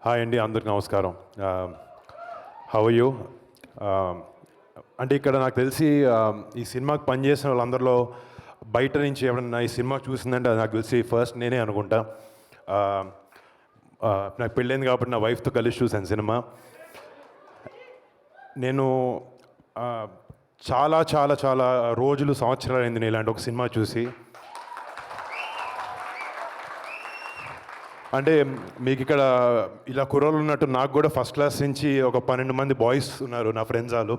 Hi అండి, అందరికి నమస్కారం. How are you? అంటే ఇక్కడ నాకు తెలిసి ఈ సినిమాకి పనిచేసిన వాళ్ళందరిలో బయట నుంచి ఎవరన్నా ఈ సినిమా చూసిందంటే అది నాకు తెలిసి ఫస్ట్ నేనే అనుకుంటా. నాకు పెళ్ళైంది కాబట్టి నా వైఫ్తో కలిసి చూశాను సినిమా. నేను చాలా చాలా చాలా రోజులు, సంవత్సరాలు అయింది నేను ఇలాంటి ఒక సినిమా చూసి. అంటే మీకు ఇక్కడ ఇలా కుర్రోళ్ళు ఉన్నట్టు నాకు కూడా ఫస్ట్ క్లాస్ నుంచి ఒక 12 మంది బాయ్స్ ఉన్నారు నా ఫ్రెండ్స్ వాళ్ళు.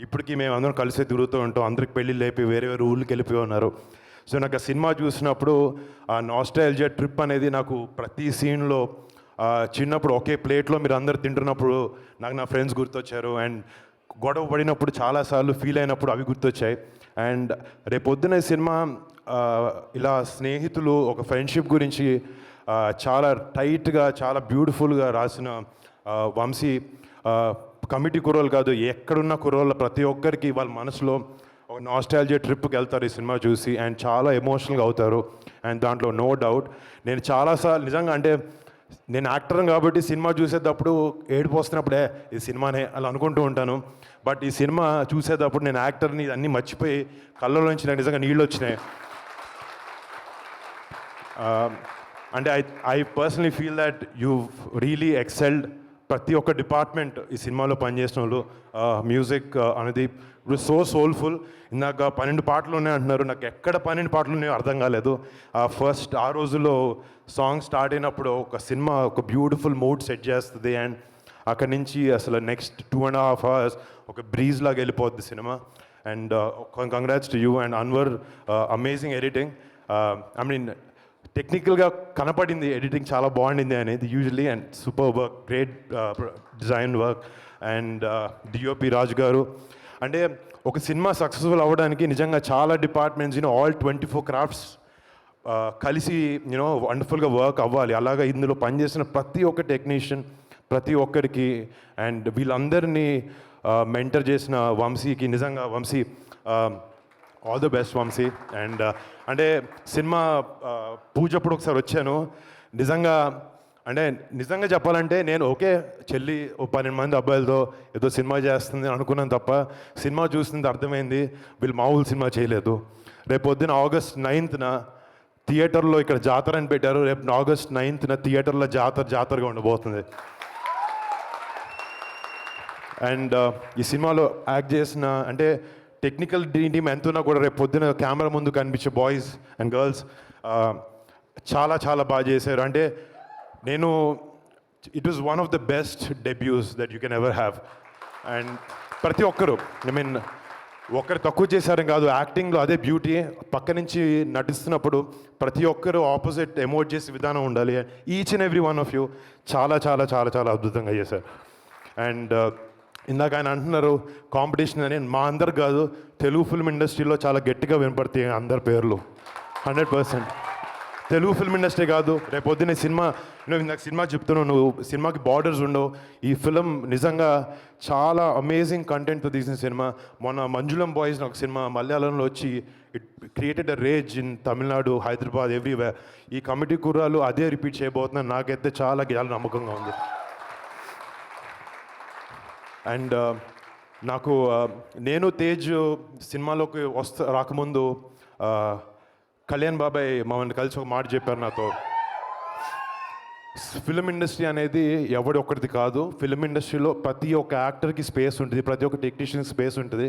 ఇప్పటికీ మేము అందరం కలిసి తిరుగుతూ ఉంటాం. అందరికి పెళ్ళి లేపి వేరే వేరే ఊళ్ళకి వెళ్ళిపోయి ఉన్నారు. సో నాకు ఆ సినిమా చూసినప్పుడు ఆ నాస్టాల్జియా ట్రిప్ అనేది నాకు ప్రతి సీన్లో చిన్నప్పుడు ఒకే ప్లేట్లో మీరు అందరు తింటున్నప్పుడు నాకు నా ఫ్రెండ్స్ గుర్తొచ్చారు. అండ్ గొడవ పడినప్పుడు చాలాసార్లు ఫీల్ అయినప్పుడు అవి గుర్తొచ్చాయి. అండ్ రేపొద్దున ఈ సినిమా ఇలా స్నేహితులు ఒక ఫ్రెండ్షిప్ గురించి చాలా టైట్గా, చాలా బ్యూటిఫుల్గా రాసిన వంశీ కమిటీ కుర్రోలు కాదు, ఎక్కడున్న కుర్రోళ్ళ ప్రతి ఒక్కరికి వాళ్ళ మనసులో ఒక నాస్టాల్జియా ట్రిప్కి వెళ్తారు ఈ సినిమా చూసి. అండ్ చాలా ఎమోషనల్గా అవుతారు. అండ్ దాంట్లో నో డౌట్ నేను చాలాసార్లు నిజంగా, అంటే నేను యాక్టర్ కాబట్టి సినిమా చూసేటప్పుడు ఏడుపు వస్తున్నప్పుడే ఈ సినిమానే అలా అనుకుంటూ ఉంటాను. బట్ ఈ సినిమా చూసేటప్పుడు నేను యాక్టర్ని అన్నీ మర్చిపోయి కళ్ళలోంచి నాకు నిజంగా నీళ్ళు వచ్చినాయి. అంటే I personally feel that you really excelled. ప్రతి ఒక్క డిపార్ట్మెంట్ ఈ సినిమాలో పనిచేసిన వాళ్ళు. మ్యూజిక్ అనేది ఇప్పుడు సో సోల్ఫుల్. ఇందాక 12 పాటలు ఉన్నాయి అంటున్నారు. నాకు ఎక్కడ 12 పాటలు ఉన్నాయో అర్థం కాలేదు. ఫస్ట్ ఆ రోజుల్లో సాంగ్ స్టార్ట్ అయినప్పుడు ఒక సినిమా ఒక బ్యూటిఫుల్ మూడ్ సెట్ చేస్తుంది. అండ్ అక్కడి నుంచి అసలు నెక్స్ట్ 2.5 hours ఒక బ్రీజ్ లాగా వెళ్ళిపోద్ది సినిమా. And congrats to you and Anwar. Amazing editing. I mean టెక్నికల్గా కనపడింది ఎడిటింగ్ చాలా బాగుండింది అనేది usually. And super work, great design work. And DOP Raju garu. అంటే ఒక సినిమా సక్సెస్ఫుల్ అవ్వడానికి నిజంగా చాలా డిపార్ట్మెంట్స్, ఆల్ 24 క్రాఫ్ట్స్ కలిసి వండర్ఫుల్గా వర్క్ అవ్వాలి. అలాగా ఇందులో పనిచేసిన ప్రతి ఒక్క టెక్నీషియన్, ప్రతి ఒక్కరికి, అండ్ వీళ్ళందరినీ మెంటర్ చేసిన వంశీకి నిజంగా Vamshi all the best Vamshi. And అంటే సినిమా పూజప్పుడు ఒకసారి వచ్చాను. నిజంగా చెప్పాలంటే నేను ఓకే చెల్లి 12 మంది అబ్బాయిలతో ఏదో సినిమా చేస్తుంది అనుకున్నాను తప్ప సినిమా చూస్తుంది అర్థమైంది వీళ్ళు మామూలు సినిమా చేయలేదు. రేపు పొద్దున August 9th థియేటర్లో ఇక్కడ జాతర అని పెట్టారు. రేపు August 9th థియేటర్లో జాతరగా ఉండబోతుంది. అండ్ ఈ సినిమాలో యాక్ట్ చేసిన అంటే టెక్నికల్ టీమ్ ఎంతున్నా కూడా రేపు పొద్దున కెమెరా ముందు కనిపించే బాయ్స్ అండ్ గర్ల్స్ చాలా చాలా బాగా చేశారు. అంటే it was one of the best డెబ్యూస్ that you can ever have. And ప్రతి ఒక్కరు, ఒకరు తక్కువ చేశారని కాదు, యాక్టింగ్లో అదే బ్యూటీ. పక్క నుంచి నటిస్తున్నప్పుడు ప్రతి ఒక్కరు ఆపోజిట్ ఎమోట్ చేసే విధానం ఉండాలి. Each and every one of you చాలా చాలా చాలా చాలా అద్భుతంగా చేశారు. అండ్ ఇందాక ఆయన అంటున్నారు కాంపిటీషన్ అని. మా అందరు కాదు, తెలుగు ఫిల్మ్ ఇండస్ట్రీలో చాలా గట్టిగా వినపడతాయి అందరి పేర్లు 100%. తెలుగు ఫిల్మ్ ఇండస్ట్రీ కాదు, రేపు పొద్దున్న సినిమా ఇందాక సినిమా చెప్తున్నావు, నువ్వు సినిమాకి బార్డర్స్ ఉండవు. ఈ ఫిలిం నిజంగా చాలా అమేజింగ్ కంటెంట్తో తీసిన సినిమా. మొన్న మంజులం బాయ్స్ ఒక సినిమా మలయాళంలో వచ్చి it created a rage in Tamil Nadu, Hyderabad, everywhere. ఈ కమిటీ కుర్రాలు అదే రిపీట్ చేయబోతున్నారు. నాకైతే చాలా నమ్మకంగా ఉంది. అండ్ నాకు నేను తేజ్ సినిమాలోకి రాకముందు కళ్యాణ్ బాబాయ్ మమ్మల్ని కలిసి ఒక మాట చెప్పారు నాతో. ఫిలిం ఇండస్ట్రీ అనేది ఎవడి ఒక్కరిది కాదు. ఫిలిం ఇండస్ట్రీలో ప్రతి ఒక్క యాక్టర్కి స్పేస్ ఉంటుంది, ప్రతి ఒక్క టెక్నీషియన్కి స్పేస్ ఉంటుంది.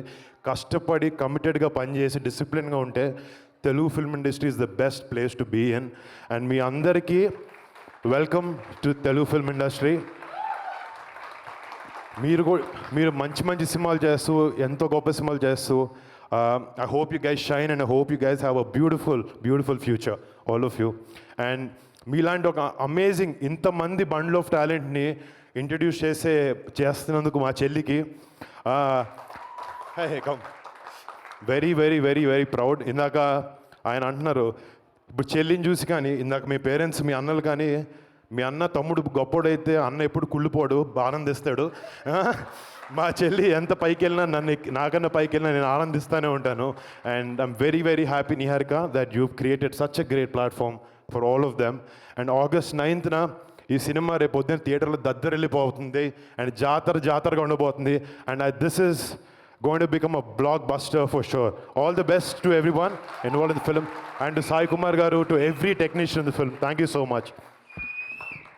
కష్టపడి కమిటెడ్గా పనిచేసి డిసిప్లిన్గా ఉంటే Telugu film industry is the best place to be in. And మీ అందరికీ welcome to Telugu film industry. మీరు మంచి సినిమాలు చేస్తూ, ఎంతో గొప్ప సినిమాలు చేస్తూ, I hope you guys shine and I hope you guys have a beautiful future, all of you. And మీలాంటి ఒక అమేజింగ్ ఇంతమంది బండ్ల్ ఆఫ్ టాలెంట్ని ఇంట్రడ్యూస్ చేస్తున్నందుకు మా చెల్లికి very very very very proud. ఇందాక ఆయన అంటున్నారు ఇప్పుడు చెల్లిని చూసి కానీ, ఇందాక మీ పేరెంట్స్, మీ అన్నలు కానీ, మీ అన్న తమ్ముడు గొప్పోడైతే అన్న ఎప్పుడు కుళ్ళిపోడు, ఆనందిస్తాడు. మా చెల్లి ఎంత పైకి వెళ్ళినా నాకన్నా పైకి వెళ్ళినా నేను ఆనందిస్తూనే ఉంటాను. And I'm very very happy Niharika that you created such a great platform for all of them. And August 9th ఈ సినిమా రేపు పొద్దున్న థియేటర్లో దద్దరిల్లిపోతుంది అండ్ జాతరగా ఉండబోతుంది and this is going to become a blockbuster for sure. All the best to everyone involved in the film and to Sai Kumar Garu, to every technician in the film. Thank you so much.